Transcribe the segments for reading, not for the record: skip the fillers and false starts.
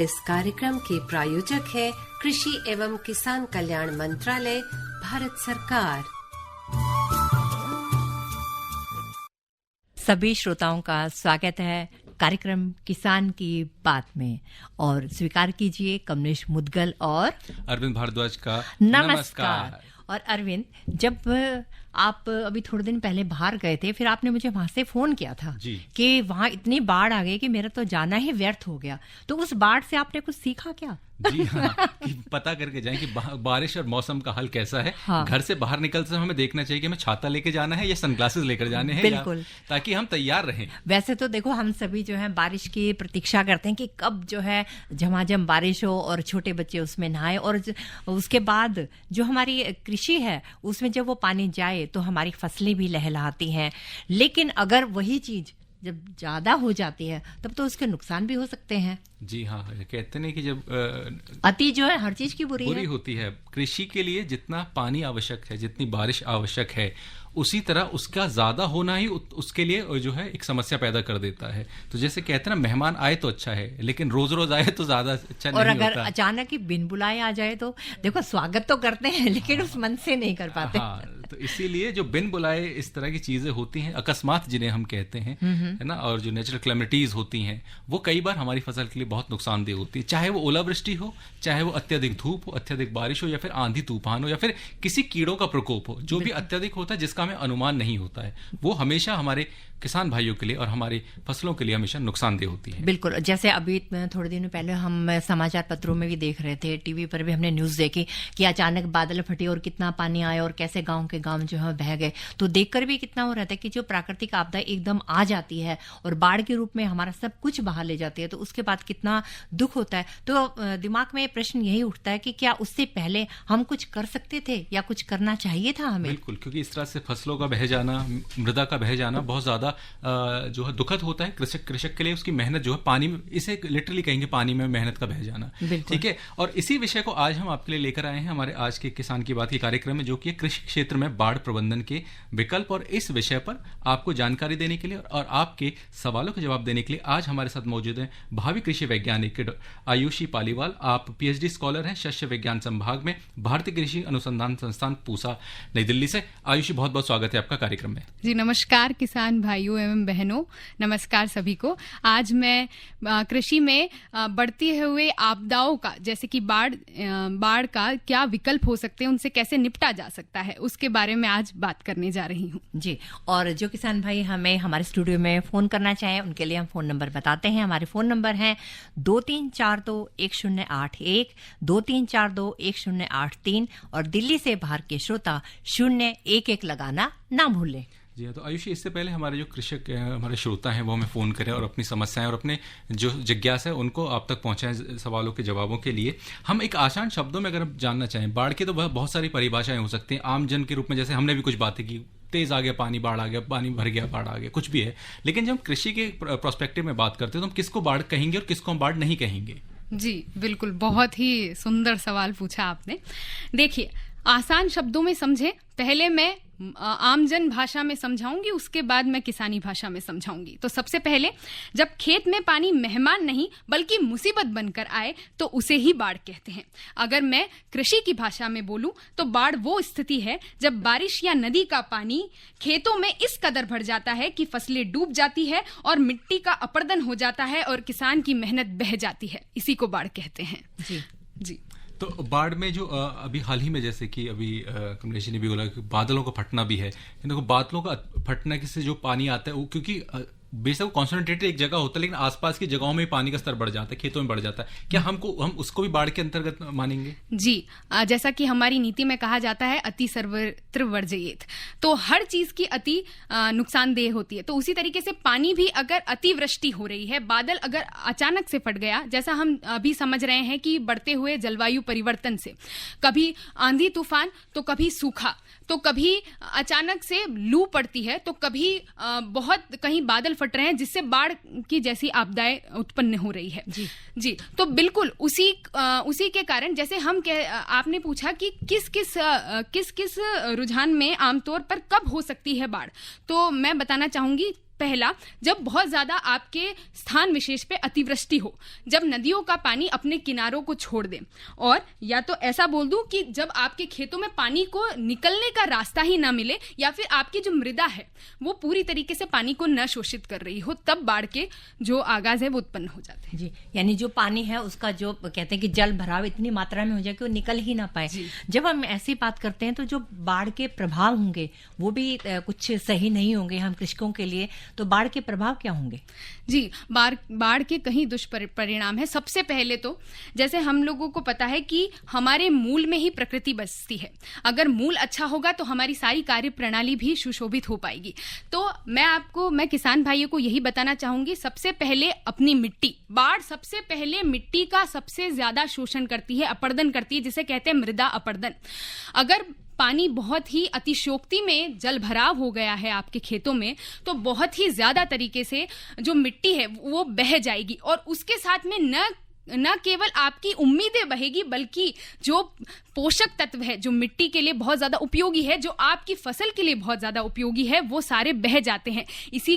इस कार्यक्रम के प्रायोजक है कृषि एवं किसान कल्याण मंत्रालय, भारत सरकार। सभी श्रोताओं का स्वागत है कार्यक्रम किसान की बात में और स्वीकार कीजिए कमलेश मुदगल और अरविंद भारद्वाज का नमस्कार। और अरविंद, जब आप अभी थोड़े दिन पहले बाहर गए थे, फिर आपने मुझे वहां से फोन किया था कि वहां इतनी बाढ़ आ गई कि मेरा तो जाना ही व्यर्थ हो गया। तो उस बाढ़ से आपने कुछ सीखा क्या? जी हाँ, कि पता करके जाएं कि बारिश और मौसम का हाल कैसा है। हाँ। घर से बाहर निकलते समय हमें देखना चाहिए कि हमें छाता लेके जाना है या सनग्लासेस लेकर जाने हैं, बिल्कुल, ताकि हम तैयार रहें। वैसे तो देखो, हम सभी जो है बारिश की प्रतीक्षा करते हैं कि कब जो है झमाझम बारिश हो और छोटे बच्चे उसमें नहाए, और उसके बाद जो हमारी कृषि है उसमें जब वो पानी जाए तो हमारी फसलें भी लहलहाती हैं। लेकिन अगर वही चीज जब ज्यादा हो जाती है तब तो उसके नुकसान भी हो सकते हैं। जी हाँ, कहते हैं कि जब अति जो है हर चीज की बुरी होती है। कृषि के लिए जितना पानी आवश्यक है, जितनी बारिश आवश्यक है, उसी तरह उसका ज्यादा होना ही उसके लिए जो है एक समस्या पैदा कर देता है। तो जैसे कहते हैं ना, मेहमान आए तो अच्छा है, लेकिन रोज रोज आए तो ज्यादा अच्छा नहीं होता। और अगर अचानक ही बिन बुलाए आ जाए तो देखो, स्वागत तो करते हैं लेकिन उस मन से नहीं कर पाते। हाँ, तो इसीलिए जो बिन बुलाए इस तरह की चीजें होती हैं, अकस्मात जिन्हें हम कहते हैं, है ना, और जो नेचुरल क्लेमिटीज होती हैं, वो कई बार हमारी फसल के लिए बहुत नुकसानदेह होती है। चाहे वो ओलावृष्टि हो, चाहे वो अत्यधिक धूप हो, अत्यधिक बारिश हो, या फिर आंधी तूफान हो, या फिर किसी कीड़ों का प्रकोप हो। जो भी अत्यधिक होता है, जिसका हमें अनुमान नहीं होता है, वो हमेशा हमारे किसान भाइयों के लिए और हमारी फसलों के लिए हमेशा नुकसानदेह होती है। बिल्कुल, जैसे अभी थोड़े दिनों पहले हम समाचार पत्रों में भी देख रहे थे, टीवी पर भी हमने न्यूज देखी कि अचानक बादल फटे और कितना पानी आया और कैसे गांव के गांव जो है बह गए। तो देखकर भी कितना हो रहता है कि जो प्राकृतिक आपदा एकदम आ जाती है और बाढ़ के रूप में हमारा सब कुछ बहा ले जाती है, तो उसके बाद कितना दुख होता है। तो दिमाग में प्रश्न यही उठता है कि क्या उससे पहले हम कुछ कर सकते थे या कुछ करना चाहिए था हमें? बिल्कुल, क्योंकि इस तरह से फसलों का बह जाना, मृदा का बह जाना बहुत ज्यादा जो है दुखद होता है कृषक के लिए। उसकी मेहनत जो है पानी में, इसे लिटरली कहेंगे पानी में मेहनत का बह जाना। ठीक है, और इसी विषय को आज हम आपके लिए लेकर आए हैं हमारे आज के किसान की बात के कार्यक्रम में, जो कि कृषि क्षेत्र में बाढ़ प्रबंधन के विकल्प। और इस विषय पर आपको जानकारी देने के लिए और आपके सवालों के जवाब देने के लिए आज हमारे साथ मौजूद हैं भावी कृषि वैज्ञानिक आयुषी पालीवाल। आप पीएचडी स्कॉलर हैं शस्य विज्ञान संभाग में, भारतीय कृषि अनुसंधान संस्थान पूसा, नई दिल्ली से। आयुषी, बहुत बहुत स्वागत है आपका कार्यक्रम में। जी नमस्कार किसान भाइयों एवं बहनों, नमस्कार सभी को। आज मैं कृषि में बढ़ती हुए आपदाओं का, जैसे कि बाढ़ का क्या विकल्प हो सकते हैं, उनसे कैसे निपटा जा सकता है, उसके बारे में आज बात करने जा रही हूँ। जी, और जो किसान भाई हमें हमारे स्टूडियो में फोन करना चाहें, उनके लिए हम फोन नंबर बताते हैं। हमारे फोन नंबर हैं 23421081, 23421083, और दिल्ली से बाहर के श्रोता 011 लगाना ना भूलें। जी हाँ, तो आयुषी, इससे पहले हमारे जो कृषक हमारे श्रोता हैं वो हमें फ़ोन करें और अपनी समस्याएं और अपने जो जिज्ञासा है उनको आप तक पहुंचाएं सवालों के जवाबों के लिए। हम एक आसान शब्दों में अगर आप जानना चाहें, बाढ़ की तो बहुत सारी परिभाषाएं हो सकती हैं आम जन के रूप में। जैसे हमने भी कुछ बातें की, तेज आ गया पानी, बाढ़ आ गया, पानी भर गया, बाढ़ आ गया, कुछ भी है। लेकिन जब हम कृषि के प्रोस्पेक्टिव में बात करते हैं तो हम किसको बाढ़ कहेंगे और किसको हम बाढ़ नहीं कहेंगे? जी बिल्कुल, बहुत ही सुंदर सवाल पूछा आपने। देखिए, आसान शब्दों में समझे, पहले मैं आमजन भाषा में समझाऊंगी, उसके बाद मैं किसानी भाषा में समझाऊंगी। तो सबसे पहले, जब खेत में पानी मेहमान नहीं बल्कि मुसीबत बनकर आए तो उसे ही बाढ़ कहते हैं। अगर मैं कृषि की भाषा में बोलूं तो बाढ़ वो स्थिति है जब बारिश या नदी का पानी खेतों में इस कदर भर जाता है कि फसलें डूब जाती है और मिट्टी का अपरदन हो जाता है और किसान की मेहनत बह जाती है। इसी को बाढ़ कहते हैं। जी। तो बाढ़ में जो अभी हाल ही में, जैसे कि अभी कमलेश जी ने भी बोला कि बादलों का फटना भी है। देखो, बादलों का फटना से जो पानी आता है वो, क्योंकि बेशक कॉन्सेंट्रेटेड एक जगह होता है, लेकिन आसपास की जगहों में पानी का स्तर बढ़ जाता है, खेतों में बढ़ जाता है। क्या हम उसको भी बाढ़ के अंतर्गत मानेंगे? जी, जैसा कि हमारी नीति में कहा जाता है, अति सर्वत्र वर्जयेत। तो हर चीज की अति नुकसानदेह होती है। तो उसी तरीके से पानी भी, अगर अतिवृष्टि हो रही है, बादल अगर अचानक से फट गया, जैसा हम अभी समझ रहे हैं कि बढ़ते हुए जलवायु परिवर्तन से कभी आंधी तूफान, तो कभी सूखा, तो कभी अचानक से लू पड़ती है, तो कभी बहुत कहीं बादल फट रहे हैं जिससे बाढ़ की जैसी आपदाएं उत्पन्न हो रही है। जी, तो बिल्कुल उसी के कारण, जैसे आपने पूछा कि किस रुझान में आमतौर पर कब हो सकती है बाढ़, तो मैं बताना चाहूंगी पहला, जब बहुत ज्यादा आपके स्थान विशेष पे अतिवृष्टि हो, जब नदियों का पानी अपने किनारों को छोड़ दे, और या तो ऐसा बोल दूं कि जब आपके खेतों में पानी को निकलने का रास्ता ही ना मिले, या फिर आपकी जो मृदा है वो पूरी तरीके से पानी को न शोषित कर रही हो, तब बाढ़ के जो आगाज है वो उत्पन्न हो जाते हैं। जी, यानी जो पानी है उसका जो कहते हैं कि जल भराव इतनी मात्रा में हो जाए कि वो निकल ही ना पाए। जब हम ऐसी बात करते हैं तो जो बाढ़ के प्रभाव होंगे वो भी कुछ सही नहीं होंगे हम कृषकों के लिए, तो बाढ़ के प्रभाव क्या होंगे? जी, बाढ़ के कई दुष्परिणाम है। सबसे पहले तो जैसे हम लोगों को पता है कि हमारे मूल में ही प्रकृति बसती है, अगर मूल अच्छा होगा तो हमारी सारी कार्य प्रणाली भी सुशोभित हो पाएगी। तो मैं किसान भाइयों को यही बताना चाहूंगी, सबसे पहले अपनी मिट्टी, बाढ़ सबसे पहले मिट्टी का सबसे ज्यादा शोषण करती है, अपरदन करती है, जिसे कहते हैं मृदा अपरदन। अगर पानी बहुत ही अतिशयोक्ति में जल भराव हो गया है आपके खेतों में, तो बहुत ही ज्यादा तरीके से जो मिट्टी है वो बह जाएगी, और उसके साथ में न केवल आपकी उम्मीदें बहेगी, बल्कि जो पोषक तत्व है जो मिट्टी के लिए बहुत ज्यादा उपयोगी है, जो आपकी फसल के लिए बहुत ज्यादा उपयोगी है, वो सारे बह जाते हैं। इसी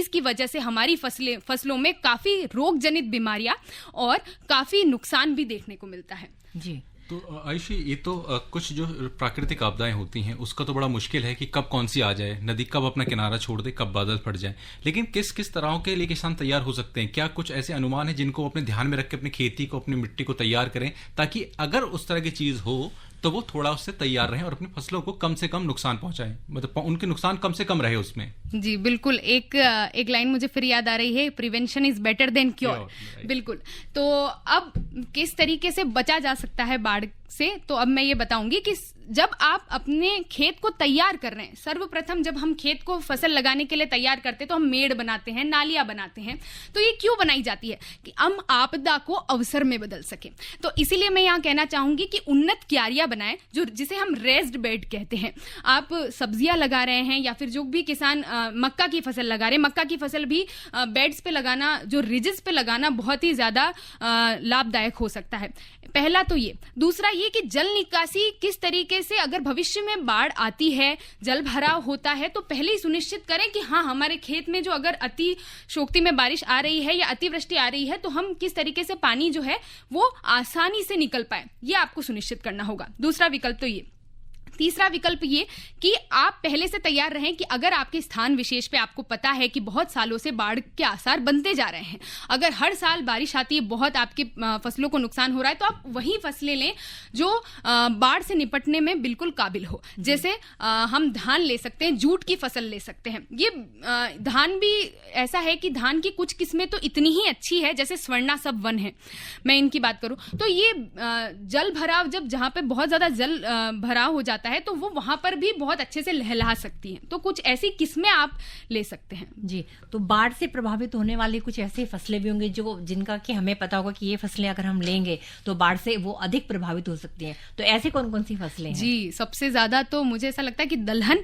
की वजह से हमारी फसलों में काफी रोग जनित बीमारियां और काफी नुकसान भी देखने को मिलता है। जी, तो आयुषी, ये तो कुछ जो प्राकृतिक आपदाएं होती हैं उसका तो बड़ा मुश्किल है कि कब कौन सी आ जाए, नदी कब अपना किनारा छोड़ दे, कब बादल फट जाए, लेकिन किस किस तरह के लिए किसान तैयार हो सकते हैं? क्या कुछ ऐसे अनुमान है जिनको अपने ध्यान में रख के अपनी खेती को, अपनी मिट्टी को तैयार करें, ताकि अगर उस तरह की चीज हो तो वो थोड़ा उससे तैयार रहें और अपनी फसलों को कम से कम नुकसान पहुंचाएं, मतलब उनके नुकसान कम से कम रहे उसमें? जी बिल्कुल, एक लाइन मुझे फिर याद आ रही है, prevention is better than cure. बिल्कुल। तो अब किस तरीके से बचा जा सकता है बाढ़ से, तो अब मैं ये बताऊंगी कि जब आप अपने खेत को तैयार कर रहे हैं, सर्वप्रथम जब हम खेत को फसल लगाने के लिए तैयार करते हैं तो हम मेड़ बनाते हैं, नालियां बनाते हैं। तो ये क्यों बनाई जाती है? कि हम आपदा को अवसर में बदल सके। तो इसीलिए मैं यहाँ कहना चाहूंगी कि उन्नत क्यारियां बनाएं, जिसे हम रेज्ड बेड कहते हैं। आप सब्जियां लगा रहे हैं या फिर जो भी किसान मक्का की फसल लगा रहे हैं, मक्का की फसल भी बेड्स पे लगाना, जो रिजेस पे लगाना बहुत ही ज्यादा लाभदायक हो सकता है। पहला तो ये। दूसरा ये कि जल निकासी किस तरीके से, अगर भविष्य में बाढ़ आती है, जल भराव होता है, तो पहले ही सुनिश्चित करें कि हाँ, हमारे खेत में जो अगर अतिशयोक्ति में बारिश आ रही है या अतिवृष्टि आ रही है, तो हम किस तरीके से पानी जो है वो आसानी से निकल पाए, ये आपको सुनिश्चित करना होगा। दूसरा विकल्प तो ये। तीसरा विकल्प ये कि आप पहले से तैयार रहें कि अगर आपके स्थान विशेष पे आपको पता है कि बहुत सालों से बाढ़ के आसार बनते जा रहे हैं, अगर हर साल बारिश आती है, बहुत आपके फसलों को नुकसान हो रहा है, तो आप वही फसलें लें जो बाढ़ से निपटने में बिल्कुल काबिल हो। जैसे हम धान ले सकते हैं, जूट की फसल ले सकते हैं। ये धान भी ऐसा है कि धान की कुछ किस्में तो इतनी ही अच्छी है, जैसे स्वर्णा सब वन है, मैं इनकी बात करूं तो ये जल भराव, जब जहां पे बहुत ज्यादा जल भराव हो जाता है तो वो वहां पर भी बहुत अच्छे से लहला सकती हैं। तो कुछ ऐसी किस्में आप ले सकते हैं। जी, तो बाढ़ से प्रभावित होने वाली कुछ ऐसी फसलें भी होंगी जिनका कि हमें पता होगा कि ये फसलें अगर हम लेंगे तो बाढ़ से वो अधिक प्रभावित हो सकती हैं। तो ऐसी कौन कौन सी फसलें हैं? जी, सबसे ज्यादा तो मुझे ऐसा लगता है कि दलहन,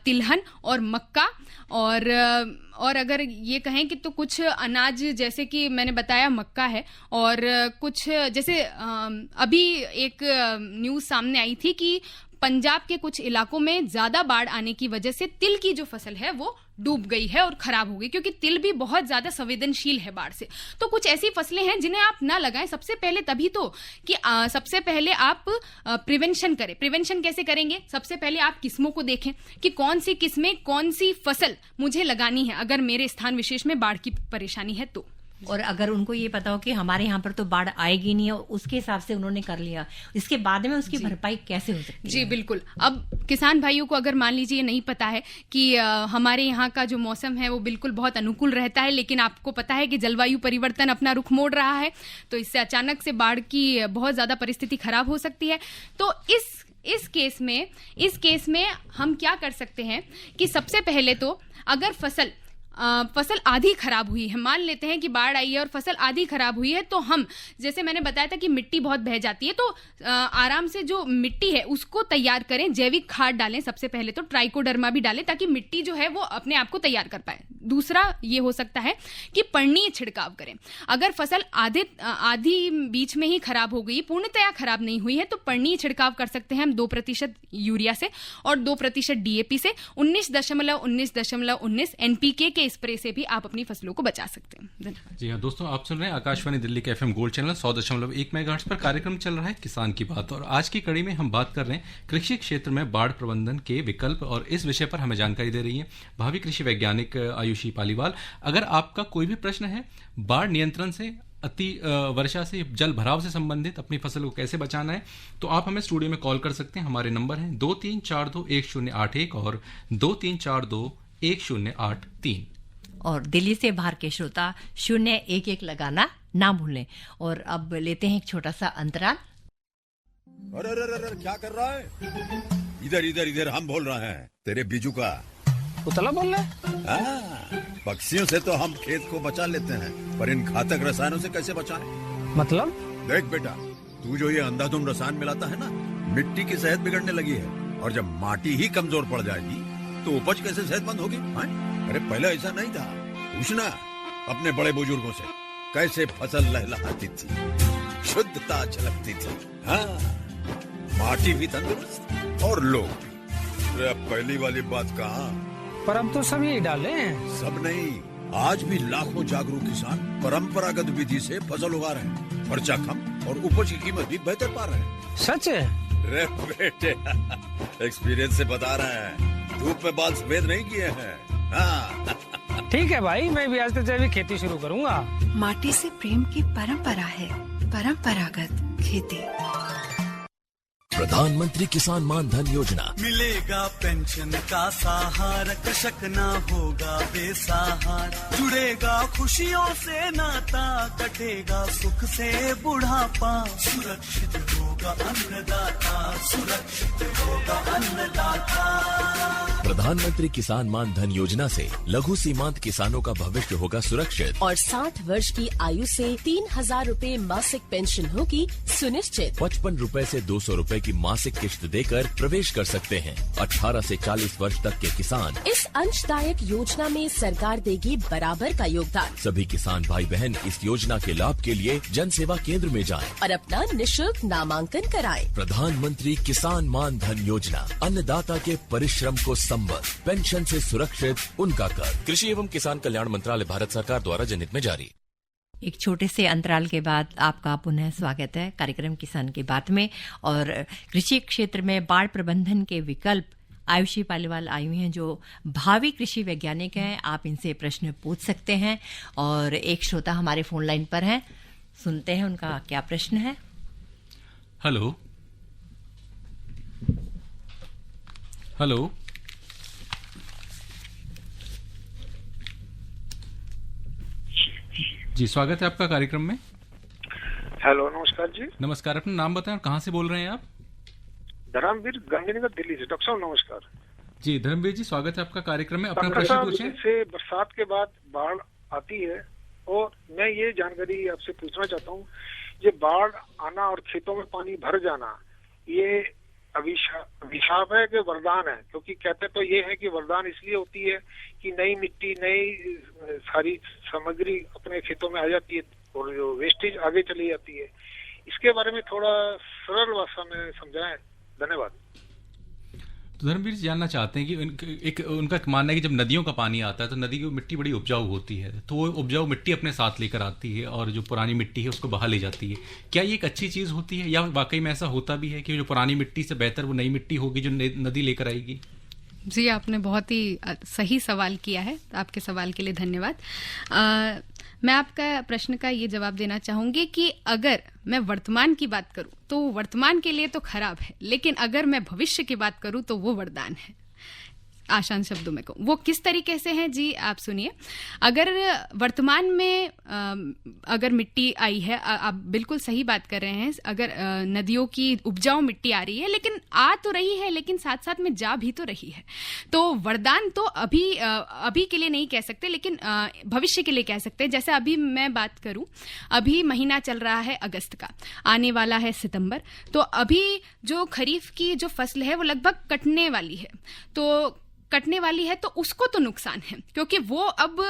तिलहन और मक्का, और अगर ये कहें कि तो कुछ अनाज, जैसे कि मैंने बताया मक्का है, और कुछ जैसे अभी एक न्यूज सामने आई थी कि पंजाब के कुछ इलाकों में ज्यादा बाढ़ आने की वजह से तिल की जो फसल है वो डूब गई है और खराब हो गई, क्योंकि तिल भी बहुत ज्यादा संवेदनशील है बाढ़ से। तो कुछ ऐसी फसलें हैं जिन्हें आप ना लगाएं सबसे पहले, तभी तो कि सबसे पहले आप प्रिवेंशन करें। प्रिवेंशन कैसे करेंगे? सबसे पहले आप किस्मों को देखें कि कौन सी किस्में, कौन सी फसल मुझे लगानी है अगर मेरे स्थान विशेष में बाढ़ की परेशानी है तो। और अगर उनको ये पता हो कि हमारे यहाँ पर तो बाढ़ आएगी नहीं, और उसके हिसाब से उन्होंने कर लिया, इसके बाद में उसकी भरपाई कैसे हो सकती है? जी बिल्कुल। अब किसान भाइयों को अगर मान लीजिए नहीं पता है कि हमारे यहाँ का जो मौसम है वो बिल्कुल बहुत अनुकूल रहता है, लेकिन आपको पता है कि जलवायु परिवर्तन अपना रुख मोड़ रहा है, तो इससे अचानक से बाढ़ की बहुत ज्यादा परिस्थिति खराब हो सकती है। तो इस केस में हम क्या कर सकते हैं कि सबसे पहले तो अगर फसल फसल आधी खराब हुई है, मान लेते हैं कि बाढ़ आई है और फसल आधी खराब हुई है, तो हम, जैसे मैंने बताया था कि मिट्टी बहुत बह जाती है, तो आराम से जो मिट्टी है उसको तैयार करें, जैविक खाद डालें, सबसे पहले तो ट्राइकोडर्मा भी डालें ताकि मिट्टी जो है वो अपने आप को तैयार कर पाए। दूसरा ये हो सकता है कि पर्णीय छिड़काव करें। अगर फसल आधी बीच में ही खराब हो गई, पूर्णतया खराब नहीं हुई है, तो पर्णीय छिड़काव कर सकते हैं हम 2% यूरिया से और 2% DAP से। 19.19.19 NPK के स्प्रे से भी आप अपनी फसलों को बचा सकते हैं। जी हाँ दोस्तों, आप सुन रहे हैं आकाशवाणी दिल्ली के FM गोल्ड चैनल 100.1 मेगाहर्ट्ज पर कार्यक्रम चल रहा है किसान की बात, और आज की कड़ी में हम बात कर रहे हैं कृषि क्षेत्र में बाढ़ प्रबंधन के विकल्प, और इस विषय पर हमें जानकारी दे रही है भावी कृषि वैज्ञानिक आयुषी पालीवाल। अगर आपका कोई भी प्रश्न है बाढ़ नियंत्रण से, अति वर्षा से, जल भराव से संबंधित, अपनी फसल को कैसे बचाना है, तो आप हमें स्टूडियो में कॉल कर सकते हैं। हमारे नंबर हैं 23421081 और 23421083 और दिल्ली से बाहर के श्रोता 011 लगाना ना भूलें। और अब लेते हैं एक छोटा सा अंतराल। अरे क्या कर रहा है? इधर इधर इधर, हम बोल रहे हैं तेरे बीजू का। उतला बोल रहा है? पक्षियों से तो हम खेत को बचा लेते हैं, पर इन घातक रसायनों से कैसे बचाएं? मतलब? देख बेटा, तू जो ये अंधाधुंध रसायन मिलाता है ना, मिट्टी की सेहत बिगड़ने लगी है, और जब माटी ही कमजोर पड़ जाएगी तो उपज कैसे सेहतमंद होगी? अरे पहले ऐसा नहीं था, पूछना अपने बड़े बुजुर्गों से, कैसे फसल लहलहाती थी, शुद्धता झलकती थी। हाँ, माटी भी तंदुरुस्त और लोग भी। अब पहली वाली बात कहाँ? पर अब तो सब यही डाले हैं। सब नहीं, आज भी लाखों जागरूक किसान परंपरागत विधि से फसल उगा रहे हैं, खर्चा कम और उपज की कीमत भी बेहतर पा रहे हैं। सच है? रे बेटे, एक्सपीरियंस से बता रहे हैं, धूप में बाल सफेद नहीं किए हैं। हाँ। ठीक है भाई, मैं भी आज से जैविक खेती शुरू करूंगा। माटी से प्रेम की परंपरा है परंपरागत खेती। प्रधानमंत्री किसान मान धन योजना। मिलेगा पेंशन का सहारा, कृषक ना होगा बेसहारा, जुड़ेगा खुशियों से नाता, कटेगा सुख से बुढ़ापा, सुरक्षित होगा अन्नदाता, सुरक्षित होगा अन्नदाता। प्रधानमंत्री किसान मान धन योजना से लघु सीमांत किसानों का भविष्य होगा सुरक्षित, और 60 वर्ष की आयु से 3000 रूपए मासिक पेंशन होगी सुनिश्चित। 55 रूपए से 200 रूपए की मासिक किश्त देकर प्रवेश कर सकते हैं। 18 से 40 वर्ष तक के किसान इस अंशदायक योजना में सरकार देगी बराबर का योगदान। सभी किसान भाई बहन इस योजना के लाभ के लिए जन सेवा केंद्र में जाएं और अपना निःशुल्क नामांकन कराएं। प्रधानमंत्री किसान मान धन योजना, अन्नदाता के परिश्रम को संबल, पेंशन से सुरक्षित उनका कर। कृषि एवं किसान कल्याण मंत्रालय, भारत सरकार द्वारा जनहित में जारी। एक छोटे से अंतराल के बाद आपका पुनः स्वागत है कार्यक्रम किसान की बात में। और कृषि क्षेत्र में बाढ़ प्रबंधन के विकल्प आयुषी पालीवाल आई हुई हैं, जो भावी कृषि वैज्ञानिक हैं। आप इनसे प्रश्न पूछ सकते हैं। और एक श्रोता हमारे फोन लाइन पर हैं, सुनते हैं उनका क्या प्रश्न है। हेलो हेलो जी, स्वागत है आपका कार्यक्रम में। हेलो, नमस्कार जी। नमस्कार, अपना नाम बताएं और कहाँ से बोल रहे हैं आप? धर्मवीर, गांधीनगर, दिल्ली से। डॉक्टर साहब नमस्कार। जी धर्मवीर जी, स्वागत है आपका कार्यक्रम में, अपना प्रश्न पूछें। जैसे बरसात के बाद बाढ़ आती है, और मैं ये जानकारी आपसे पूछना चाहता हूँ, ये बाढ़ आना और खेतों में पानी भर जाना, ये अभिशाप है कि वरदान है? क्योंकि कहते तो ये है कि वरदान इसलिए होती है कि नई मिट्टी, नई सारी सामग्री अपने खेतों में आ जाती है और जो वेस्टेज आगे चली जाती है। इसके बारे में थोड़ा सरल भाषा में समझाएं, धन्यवाद। तो धर्मवीर जी जानना चाहते हैं कि उनका मानना है कि जब नदियों का पानी आता है तो नदी की मिट्टी बड़ी उपजाऊ होती है, तो वो उपजाऊ मिट्टी अपने साथ लेकर आती है और जो पुरानी मिट्टी है उसको बहा ले जाती है। क्या ये एक अच्छी चीज़ होती है, या वाकई में ऐसा होता भी है कि जो पुरानी मिट्टी से बेहतर वो नई मिट्टी होगी जो नदी लेकर आएगी? जी, आपने बहुत ही सही सवाल किया है, आपके सवाल के लिए धन्यवाद। मैं आपका प्रश्न का ये जवाब देना चाहूंगी कि अगर मैं वर्तमान की बात करूं तो वर्तमान के लिए तो खराब है, लेकिन अगर मैं भविष्य की बात करूं तो वो वरदान है। आसान शब्दों में कहूँ, वो किस तरीके से हैं जी, आप सुनिए। अगर वर्तमान में अगर मिट्टी आई है, आप बिल्कुल सही बात कर रहे हैं, अगर नदियों की उपजाऊ मिट्टी आ रही है, लेकिन आ तो रही है, लेकिन साथ साथ में जा भी तो रही है। तो वरदान तो अभी के लिए नहीं कह सकते, लेकिन भविष्य के लिए कह सकते हैं। जैसे अभी मैं बात करूं, अभी महीना चल रहा है अगस्त का, आने वाला है सितंबर, तो अभी जो खरीफ की जो फसल है वो लगभग कटने वाली है। तो कटने वाली है तो उसको तो नुकसान है, क्योंकि वो अब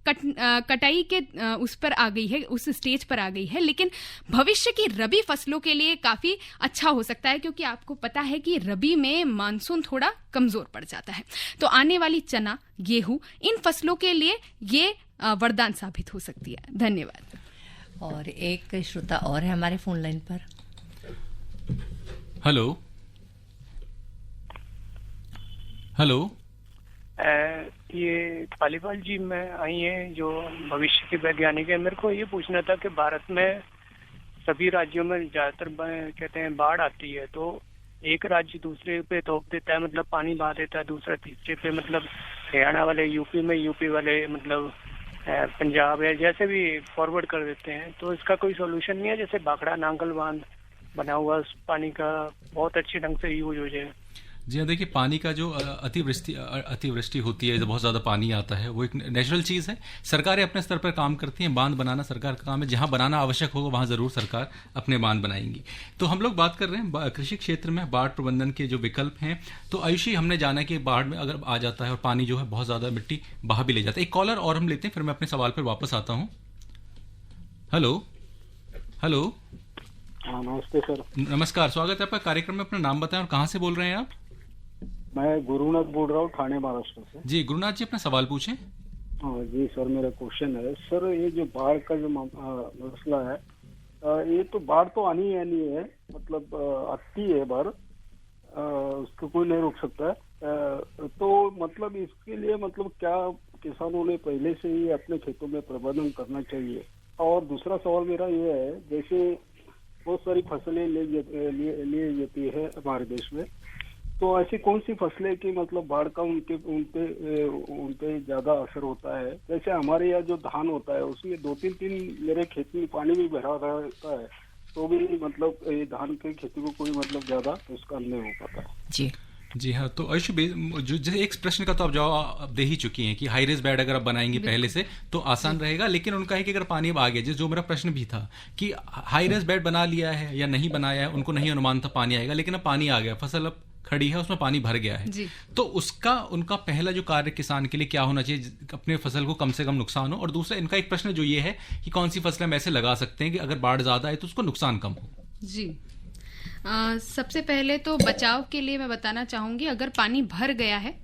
कटाई के उस पर आ गई है, उस स्टेज पर आ गई है। लेकिन भविष्य की रबी फसलों के लिए काफी अच्छा हो सकता है, क्योंकि आपको पता है कि रबी में मानसून थोड़ा कमजोर पड़ जाता है। तो आने वाली चना, गेहूं, इन फसलों के लिए ये वरदान साबित हो सकती है। धन्यवाद। और एक श्रोता और है हमारे फोन लाइन पर। हेलो हेलो, ये पालीवाल जी में आई हैं जो भविष्य के वैज्ञानिक है। मेरे को ये पूछना था कि भारत में सभी राज्यों में ज्यादातर कहते हैं बाढ़ आती है, तो एक राज्य दूसरे पे थोप देता है, मतलब पानी बहा देता है, दूसरा तीसरे पे, मतलब हरियाणा वाले यूपी में, यूपी वाले मतलब पंजाब है, जैसे भी फॉरवर्ड कर देते हैं। तो इसका कोई सोल्यूशन नहीं है? जैसे भाखड़ा नांगल बांध बना हुआ, उस पानी का बहुत अच्छे ढंग से यूज हो जाए। जी हाँ, देखिए पानी का जो अतिवृष्टि होती है, जब बहुत ज़्यादा पानी आता है, वो एक नेचुरल चीज़ है। सरकारें अपने स्तर पर काम करती हैं, बांध बनाना सरकार का काम है। जहाँ बनाना आवश्यक होगा वहाँ ज़रूर सरकार अपने बांध बनाएंगी। तो हम लोग बात कर रहे हैं कृषि क्षेत्र में बाढ़ प्रबंधन के जो विकल्प हैं। तो आयुषी, हमने जाना कि बाढ़ में अगर आ जाता है और पानी जो है बहुत ज़्यादा मिट्टी बहा भी ले जाता है। एक कॉलर और हम लेते हैं, फिर मैं अपने सवाल पर वापस आता हूँ। हेलो हेलो, हाँ नमस्ते सर। नमस्कार, स्वागत है आपका कार्यक्रम में। अपना नाम बताएं और कहाँ से बोल रहे हैं आप? मैं गुरुनाथ बोल रहा हूँ, ठाणे महाराष्ट्र से। जी गुरुनाथ जी, अपना सवाल पूछें। हाँ जी सर, मेरा क्वेश्चन है सर, ये जो बाढ़ का जो मसला है, ये तो बाढ़ तो आनी है, मतलब आती है बाढ़, उसको कोई नहीं रोक सकता है। तो मतलब इसके लिए मतलब क्या किसानों ने पहले से ही अपने खेतों में प्रबंधन करना चाहिए? और दूसरा सवाल मेरा ये है, जैसे बहुत सारी फसलें ली जाती है हमारे देश में, तो ऐसी कौन सी फसलें की मतलब बाढ़ का उनपे ज्यादा असर होता है? जैसे हमारे यहाँ जो धान होता है उसमें 2-3 मेरे खेती में पानी भी भरा रहता है, तो भी मतलब ये धान की खेती को कोई मतलब ज्यादा उसका नहीं हो पाता है। जी हाँ, तो आयुष जैसे एक प्रश्न का तो आप जवाब दे ही चुकी हैं कि हाई रेज बेड अगर आप बनाएंगे पहले से तो आसान रहेगा। लेकिन उनका है कि अगर पानी अब आ गया, जो मेरा प्रश्न भी था कि हाई रेज बेड बना लिया है या नहीं बनाया है, उनको नहीं अनुमान था पानी आएगा, लेकिन अब पानी आ गया, फसल अब खड़ी है, उसमें पानी भर गया है, तो उनका पहला जो कार्य किसान के लिए क्या होना चाहिए, अपने फसल को कम से कम नुकसान हो। और दूसरा इनका एक प्रश्न जो ये है कि कौन सी फसलें हम ऐसे लगा सकते हैं कि अगर बाढ़ ज्यादा है तो उसको नुकसान कम हो। जी सबसे पहले तो बचाव के लिए मैं बताना चाहूंगी, अगर पानी भर गया है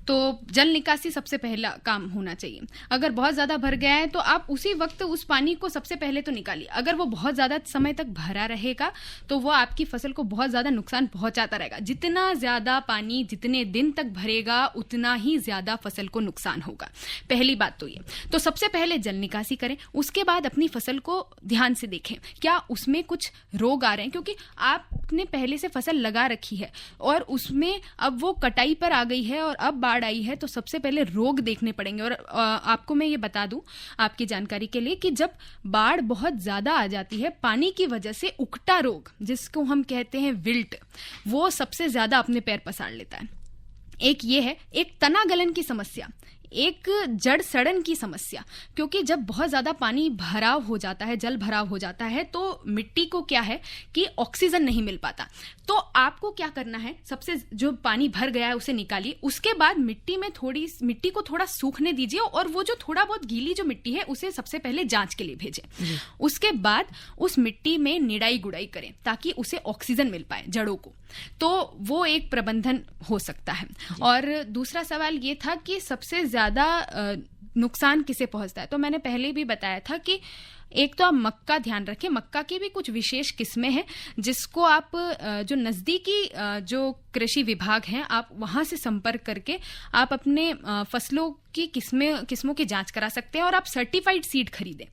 तो जल निकासी सबसे पहला काम होना चाहिए। अगर बहुत ज्यादा भर गया है तो आप उसी वक्त उस पानी को सबसे पहले तो निकालिए। अगर वो बहुत ज्यादा समय तक भरा रहेगा तो वो आपकी फसल को बहुत ज्यादा नुकसान पहुंचाता रहेगा। जितना ज्यादा पानी जितने दिन तक भरेगा उतना ही ज्यादा फसल को नुकसान होगा। पहली बात तो ये, तो सबसे पहले जल निकासी करें। उसके बाद अपनी फसल को ध्यान से देखें, क्या उसमें कुछ रोग आ रहे हैं, क्योंकि आपने पहले से फसल लगा रखी है और उसमें अब वो कटाई पर आ गई है और अब बाढ़ आई है, तो सबसे पहले रोग देखने पड़ेंगे। और आपको मैं ये बता दूं आपकी जानकारी के लिए कि जब बाढ़ बहुत ज्यादा आ जाती है, पानी की वजह से उकटा रोग जिसको हम कहते हैं विल्ट, वो सबसे ज्यादा अपने पैर पसार लेता है। एक ये है, एक तना गलन की समस्या, एक जड़ सड़न की समस्या, क्योंकि जब बहुत ज्यादा पानी भराव हो जाता है, जल भराव हो जाता है, तो मिट्टी को क्या है कि ऑक्सीजन नहीं मिल पाता। तो आपको क्या करना है, सबसे जो पानी भर गया है उसे निकालिए। उसके बाद मिट्टी को थोड़ा सूखने दीजिए और वो जो थोड़ा बहुत गीली जो मिट्टी है उसे सबसे पहले जांच के लिए भेजें। उसके बाद उस मिट्टी में निड़ाई गुड़ाई करें ताकि उसे ऑक्सीजन मिल पाए जड़ों को, तो वो एक प्रबंधन हो सकता है। और दूसरा सवाल ये था कि सबसे ज्यादा नुकसान किसे पहुंचता है, तो मैंने पहले भी बताया था कि एक तो आप मक्का ध्यान रखें। मक्का की भी कुछ विशेष किस्में हैं जिसको आप जो नजदीकी जो कृषि विभाग हैं आप वहां से संपर्क करके आप अपने फसलों की किस्मों की जांच करा सकते हैं और आप सर्टिफाइड सीड खरीदें।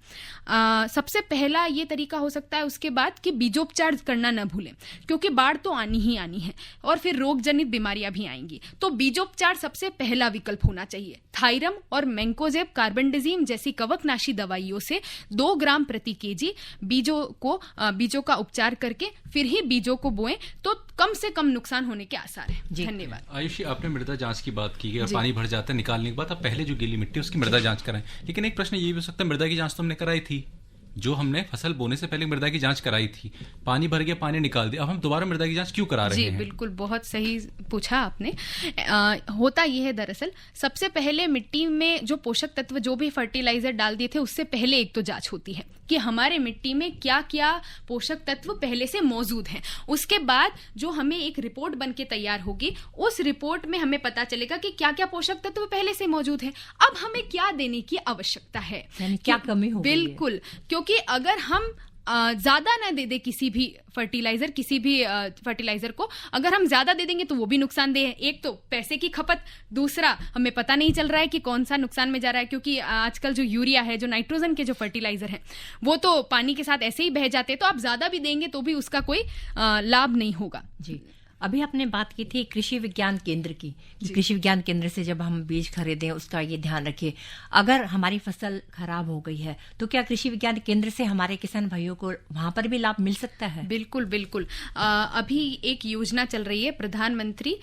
सबसे पहला ये तरीका हो सकता है। उसके बाद कि बीजोपचार करना न भूलें, क्योंकि बाढ़ तो आनी ही आनी है और फिर रोग जनित बीमारियां भी आएंगी। तो बीजोपचार सबसे पहला विकल्प होना चाहिए। थायरम और मैंकोजेब कार्बेंडाजिम जैसी कवकनाशी दवाइयों से 2 ग्राम प्रति केजी बीजों का उपचार करके फिर ही बीजों को बोएं तो कम से कम नुकसान होने के आसार हैं। धन्यवाद। आयुषी, आपने मृदा जांच की बात की और पानी भर जाता है निकालने के बाद आप पहले जो गीली मिट्टी है उसकी मृदा जांच कराएं। लेकिन एक प्रश्न ये भी हो सकता है, मृदा की जांच तो हमने कराई थी, जो हमने फसल बोने से पहले मृदा की जांच कराई थी, पानी भर गया, पानी निकाल दिया, अब हम दोबारा मृदा की जांच क्यों करा रहे हैं? जी बिल्कुल, बहुत सही पूछा आपने। होता यह है दरअसल, सबसे पहले मिट्टी में जो पोषक तत्व जो भी फर्टिलाइजर डाल दिए थे उससे पहले एक तो जांच होती है कि हमारे मिट्टी में क्या क्या पोषक तत्व पहले से मौजूद हैं। उसके बाद जो हमें एक रिपोर्ट बन के तैयार होगी, उस रिपोर्ट में हमें पता चलेगा कि क्या क्या पोषक तत्व पहले से मौजूद हैं, अब हमें क्या देने की आवश्यकता है, क्या कमी हो। बिल्कुल, क्योंकि अगर हम ज्यादा ना दे किसी भी फर्टिलाइजर को, अगर हम ज्यादा दे देंगे तो वो भी नुकसानदेह है। एक तो पैसे की खपत, दूसरा हमें पता नहीं चल रहा है कि कौन सा नुकसान में जा रहा है, क्योंकि आजकल जो यूरिया है, जो नाइट्रोजन के जो फर्टिलाइजर हैं, वो तो पानी के साथ ऐसे ही बह जाते हैं, तो आप ज्यादा भी देंगे तो भी उसका कोई लाभ नहीं होगा। जी, अभी आपने बात की थी कृषि विज्ञान केंद्र की। कृषि विज्ञान केंद्र से जब हम बीज खरीदें उसका ये ध्यान रखिए, अगर हमारी फसल खराब हो गई है तो क्या कृषि विज्ञान केंद्र से हमारे किसान भाइयों को वहां पर भी लाभ मिल सकता है? बिल्कुल बिल्कुल। अभी एक योजना चल रही है, प्रधानमंत्री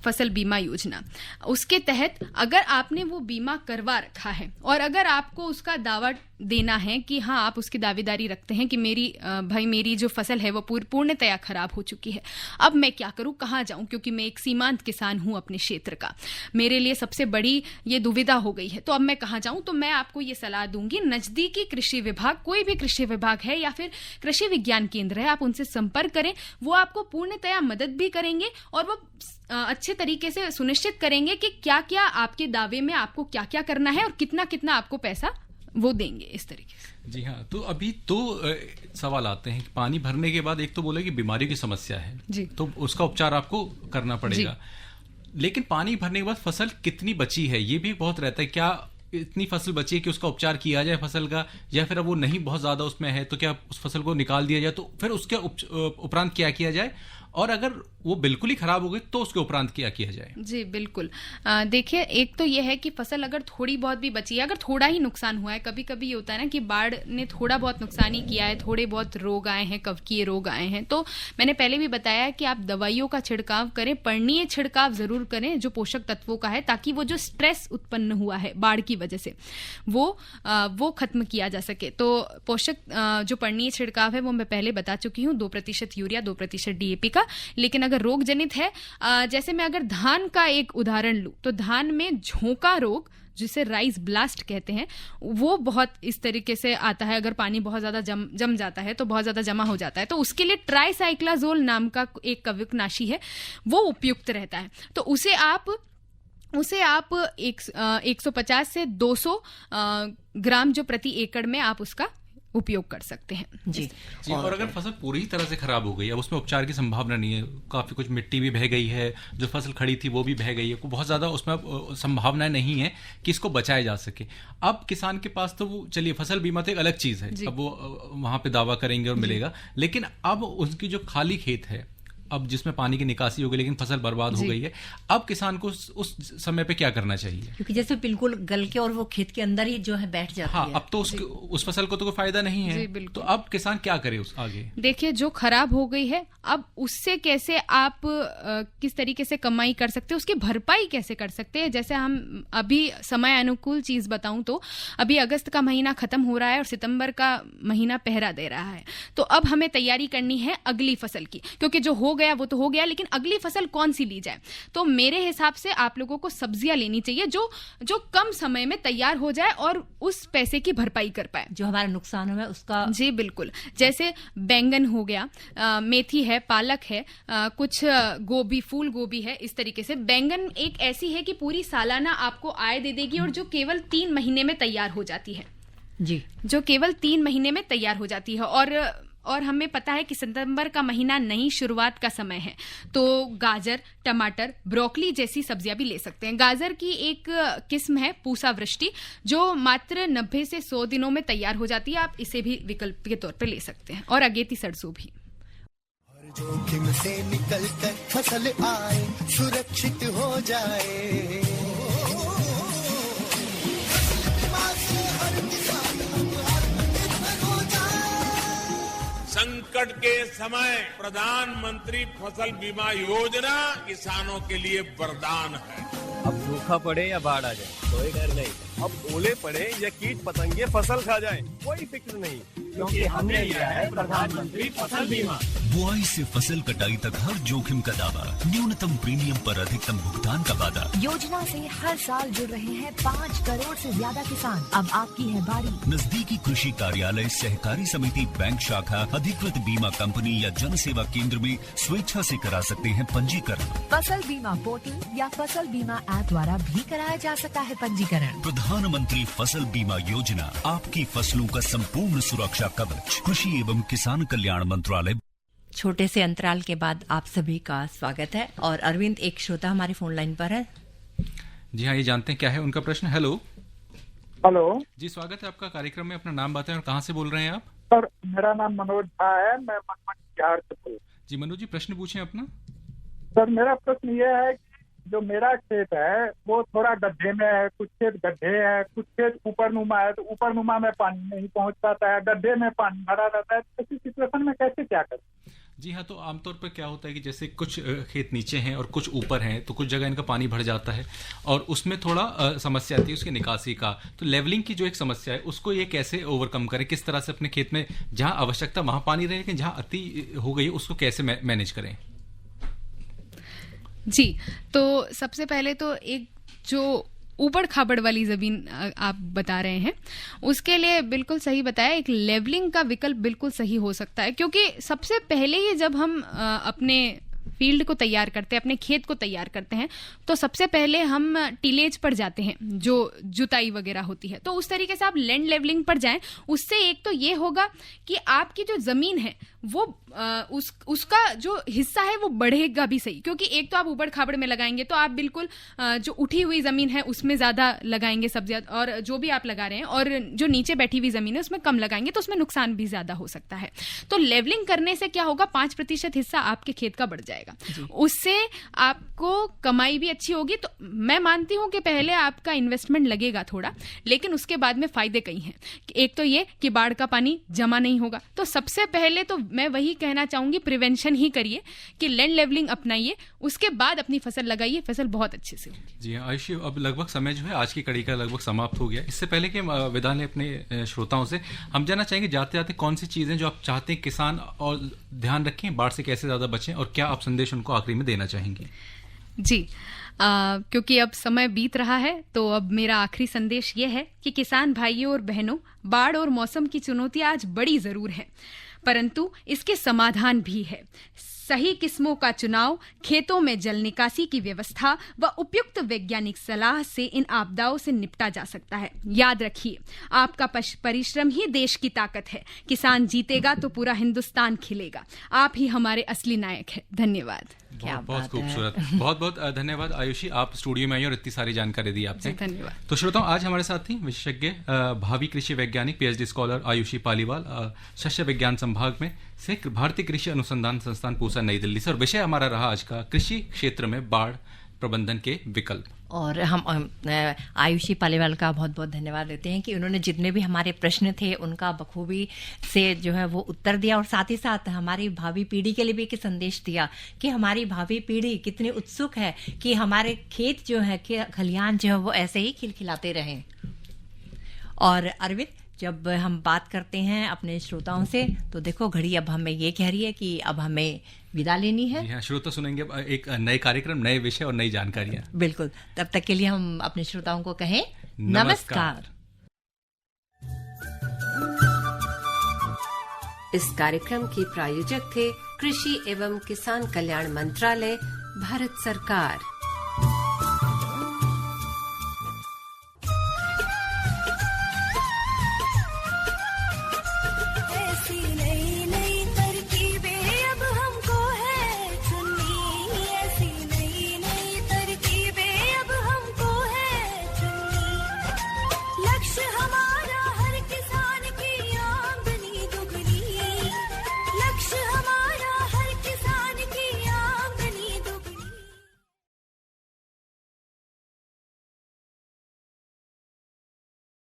फसल बीमा योजना। उसके तहत अगर आपने वो बीमा करवा रखा है और अगर आपको उसका दावा देना है कि हाँ, आप उसकी दावेदारी रखते हैं कि मेरी जो फसल है वो पूर्णतया खराब हो चुकी है, अब मैं क्या करूं, कहां जाऊं, क्योंकि मैं एक सीमांत किसान हूं अपने क्षेत्र का, मेरे लिए सबसे बड़ी ये दुविधा हो गई है, तो अब मैं कहां जाऊं? तो मैं आपको ये सलाह दूंगी, नजदीकी कृषि विभाग, कोई भी कृषि विभाग है या फिर कृषि विज्ञान केंद्र है, आप उनसे संपर्क करें। वो आपको पूर्णतया मदद भी करेंगे और वो अच्छे तरीके से सुनिश्चित करेंगे कि क्या क्या आपके दावे में आपको क्या क्या करना है और कितना कितना आपको पैसा वो देंगे, इस तरीके से। जी हाँ, तो अभी तो सवाल आते हैं कि पानी भरने के बाद एक तो बोले कि बीमारियों की समस्या है जी, तो उसका उपचार आपको करना पड़ेगा, लेकिन पानी भरने के बाद फसल कितनी बची है ये भी बहुत रहता है। क्या इतनी फसल बची है कि उसका उपचार किया जाए फसल का, या फिर अब वो नहीं बहुत ज्यादा उसमें है तो क्या उस फसल को निकाल दिया जाए, तो फिर उसके उपरांत क्या किया जाए, और अगर वो बिल्कुल ही खराब हो गई तो उसके उपरांत क्या किया जाए? जी बिल्कुल, देखिए, एक तो यह है कि फसल अगर थोड़ी बहुत भी बची है, अगर थोड़ा ही नुकसान हुआ है, कभी कभी ये होता है ना कि बाढ़ ने थोड़ा बहुत नुकसान ही किया है, थोड़े बहुत रोग आए हैं, कवकीय रोग आए हैं, तो मैंने पहले भी बताया कि आप दवाइयों का छिड़काव करें, पर्णीय छिड़काव जरूर करें जो पोषक तत्वों का है, ताकि वो जो स्ट्रेस उत्पन्न हुआ है बाढ़ की वजह से वो खत्म किया जा सके। तो पोषक जो पर्णीय छिड़काव है वो मैं पहले बता चुकी हूँ, 2% यूरिया, 2% DAP का। लेकिन अगर रोग जनित है, जैसे मैं अगर धान का एक उदाहरण लूं, तो धान में झोंका रोग, जिसे राइस ब्लास्ट कहते हैं, वो बहुत इस तरीके से आता है। अगर पानी बहुत ज्यादा जम जाता है तो बहुत ज्यादा जमा हो जाता है, तो उसके लिए ट्राइसाइक्लाजोल नाम का एक कवकनाशी है, वो उपयुक्त रहता है। तो उसे आप 150 से 200 ग्राम जो प्रति एकड़ में आप उसका उपयोग कर सकते हैं। जी, और अगर फसल पूरी तरह से खराब हो गई, अब उसमें उपचार की संभावना नहीं है, काफी कुछ मिट्टी भी बह गई है, जो फसल खड़ी थी वो भी बह गई है, बहुत ज्यादा उसमें संभावनाएं नहीं है कि इसको बचाया जा सके। अब किसान के पास तो वो, चलिए फसल बीमा तो एक अलग चीज है, अब वो वहां पे दावा करेंगे और मिलेगा, लेकिन अब उनकी जो खाली खेत है, अब जिसमें पानी की निकासी हो गई लेकिन फसल बर्बाद हो गई है, अब किसान को उस समय पे क्या करना चाहिए? क्योंकि जैसे बिल्कुल गल के और वो खेत के अंदर ही जो है बैठ जाती है। अब तो उस फसल को तो कोई फायदा नहीं है, तो अब किसान क्या करे उस आगे? देखिए, जो खराब हो गई है, अब उससे कैसे आप किस तरीके से कमाई कर सकते हैं, उसकी भरपाई कैसे कर सकते हैं। जैसे हम अभी समय अनुकूल चीज बताऊं तो अभी अगस्त का महीना खत्म हो रहा है और सितंबर का महीना पहरा दे रहा है, तो अब हमें तैयारी करनी है अगली फसल की, क्योंकि जो हो गया वो तो हो गया, लेकिन अगली फसल कौन सी ली जाए। तो मेरे हिसाब से आप लोगों को सब्जियां लेनी चाहिए जो कम समय में तैयार हो जाए और उस पैसे की भरपाई कर पाए, जो हमारा नुकसान हुआ उसका। जी बिल्कुल, जैसे बैंगन हो गया, मेथी है, पालक है, कुछ गोभी, फूल गोभी है, इस तरीके से। बैंगन एक ऐसी है कि पूरी सालाना आपको आय दे देगी और जो केवल 3 महीने में तैयार हो जाती है। जी, जो केवल 3 महीने में तैयार हो जाती है। और और हमें पता है कि सितंबर का महीना नई शुरुआत का समय है, तो गाजर, टमाटर, ब्रोकली जैसी सब्जियां भी ले सकते हैं। गाजर की एक किस्म है पूसा वृष्टि, जो मात्र 90 से 100 दिनों में तैयार हो जाती है। आप इसे भी विकल्प के तौर पे ले सकते हैं। और अगेती सरसों भी। जोखिम से निकल कर फसल आए, सुरक्षित हो जाए, संकट के समय प्रधानमंत्री फसल बीमा योजना किसानों के लिए वरदान है। अब सूखा पड़े या बाढ़ आ जाए कोई डर नहीं, अब ओले पड़े या कीट पतंगे फसल खा जाए कोई फिक्र नहीं, क्योंकि हमने लिया है प्रधानमंत्री फसल बीमा। बुआई से फसल कटाई तक हर जोखिम का दावा, न्यूनतम प्रीमियम पर अधिकतम भुगतान का वादा। योजना से हर साल जुड़ रहे हैं 5 करोड़ से ज्यादा किसान। अब आपकी है बारी। नजदीकी कृषि कार्यालय, सहकारी समिति, बैंक शाखा, अधिकृत बीमा कंपनी या जन सेवा केंद्र में स्वेच्छा से करा सकते हैं पंजीकरण। फसल बीमा पोर्टल या फसल बीमा ऐप द्वारा भी कराया जा सकता है पंजीकरण। प्रधानमंत्री फसल बीमा योजना, आपकी फसलों का संपूर्ण सुरक्षा कवच। कृषि एवं किसान कल्याण मंत्रालय। छोटे से अंतराल के बाद आप सभी का स्वागत है। और अरविंद, एक श्रोता हमारी फोन लाइन पर है। जी हाँ, ये जानते हैं क्या है उनका प्रश्न। हेलो हेलो जी, स्वागत है आपका कार्यक्रम में। अपना नाम बताएं और कहाँ से बोल रहे हैं आप? सर, मेरा नाम मनोज झा है, मैं बिहार से। जी मनोज जी, प्रश्न पूछें अपना। सर, मेरा प्रश्न ये है कि जो मेरा खेत है वो थोड़ा गड्ढे में है, कुछ खेत गड्ढे है, कुछ खेत ऊपर नुमा है, तो ऊपर नुमा में पानी नहीं पहुंच पाता है, गड्ढे में पानी भरा रहता है। तो ऐसी सिचुएशन में कैसे क्या करें? जी हाँ, तो आमतौर पर क्या होता है कि जैसे कुछ खेत नीचे हैं और कुछ ऊपर हैं, तो कुछ जगह इनका पानी भर जाता है और उसमें थोड़ा समस्या आती है उसकी निकासी का। तो लेवलिंग की जो एक समस्या है उसको ये कैसे ओवरकम करें, किस तरह से अपने खेत में जहाँ आवश्यकता वहाँ पानी रहे, लेकिन जहाँ अति हो गई उसको कैसे मैनेज करें? जी, तो सबसे पहले तो एक जो ऊबड़ खाबड़ वाली जमीन आप बता रहे हैं, उसके लिए बिल्कुल सही बताया, एक लेवलिंग का विकल्प बिल्कुल सही हो सकता है। क्योंकि सबसे पहले ही जब हम अपने फील्ड को तैयार करते हैं, अपने खेत को तैयार करते हैं, तो सबसे पहले हम टिलेज पर जाते हैं, जो जुताई वगैरह होती है। तो उस तरीके से आप लैंड लेवलिंग पर जाएं। उससे एक तो ये होगा कि आपकी जो जमीन है वो उसका जो हिस्सा है वो बढ़ेगा भी सही। क्योंकि एक तो आप ऊबड़ खाबड़ में लगाएंगे तो आप बिल्कुल जो उठी हुई जमीन है उसमें ज्यादा लगाएंगे सब्जियां, और जो भी आप लगा रहे हैं, और जो नीचे बैठी हुई जमीन है उसमें कम लगाएंगे तो उसमें नुकसान भी ज्यादा हो सकता है। तो लेवलिंग करने से क्या होगा, 5% हिस्सा आपके खेत का बढ़ जाएगा, उससे आपको कमाई भी अच्छी होगी। तो मैं मानती हूं कि पहले आपका इन्वेस्टमेंट लगेगा थोड़ा, लेकिन उसके बाद में फायदे कई हैं। एक तो ये कि बाढ़ का पानी जमा नहीं होगा। तो सबसे पहले तो मैं वही कहना चाहूंगी, प्रिवेंशन ही करिए कि लैंड लेवलिंग अपनाइए, उसके बाद अपनी फसल लगाइए, फसल बहुत अच्छे से होगी। जी आयुषी, अब लगभग समय जो है आज की कड़ी का लगभग समाप्त हो गया। इससे पहले कि विदा लें अपने श्रोताओं से, हम जानना चाहेंगे जाते जाते कौन सी चीजें जो आप चाहते हैं किसान और ध्यान रखें, बाढ़ से कैसे ज्यादा बचें, और क्या आप संदेश उनको आखिरी में देना चाहेंगे? जी, क्योंकि अब समय बीत रहा है, तो अब मेरा आखिरी संदेश ये है कि किसान भाइयों और बहनों, बाढ़ और मौसम की चुनौतियां आज बड़ी जरूर है, परंतु इसके समाधान भी है। सही किस्मों का चुनाव, खेतों में जल निकासी की व्यवस्था व उपयुक्त वैज्ञानिक सलाह से इन आपदाओं से निपटा जा सकता है। याद रखिए, आपका परिश्रम ही देश की ताकत है। किसान जीतेगा तो पूरा हिंदुस्तान खिलेगा। आप ही हमारे असली नायक हैं। धन्यवाद। बहुत खूबसूरत, बहुत बहुत धन्यवाद आयुषी, आप स्टूडियो में आई और इतनी सारी जानकारी दी आपने। धन्यवाद। तो श्रोताओं, आज हमारे साथ थी विशेषज्ञ भावी कृषि वैज्ञानिक PhD स्कॉलर आयुषी पालीवाल, शस्य विज्ञान संभाग में से भारतीय कृषि अनुसंधान संस्थान पूसा नई दिल्ली से, और विषय हमारा रहा आज का कृषि क्षेत्र में बाढ़ प्रबंधन के विकल्प। और हम आयुषी पालीवाल का बहुत बहुत धन्यवाद देते हैं कि उन्होंने जितने भी हमारे प्रश्न थे उनका बखूबी से जो है वो उत्तर दिया, और साथ ही साथ हमारी भावी पीढ़ी के लिए भी एक संदेश दिया कि हमारी भावी पीढ़ी कितनी उत्सुक है कि हमारे खेत जो है, खलिहान जो है वो ऐसे ही खिलखिलाते रहें। और अरविंद, जब हम बात करते हैं अपने श्रोताओं से, तो देखो घड़ी अब हमें ये कह रही है कि अब हमें विदा लेनी है। जी हाँ, श्रोता सुनेंगे एक नए कार्यक्रम, नए विषय और नई जानकारियां। बिल्कुल, तब तक के लिए हम अपने श्रोताओं को कहें नमस्कार। इस कार्यक्रम के प्रायोजक थे कृषि एवं किसान कल्याण मंत्रालय, भारत सरकार।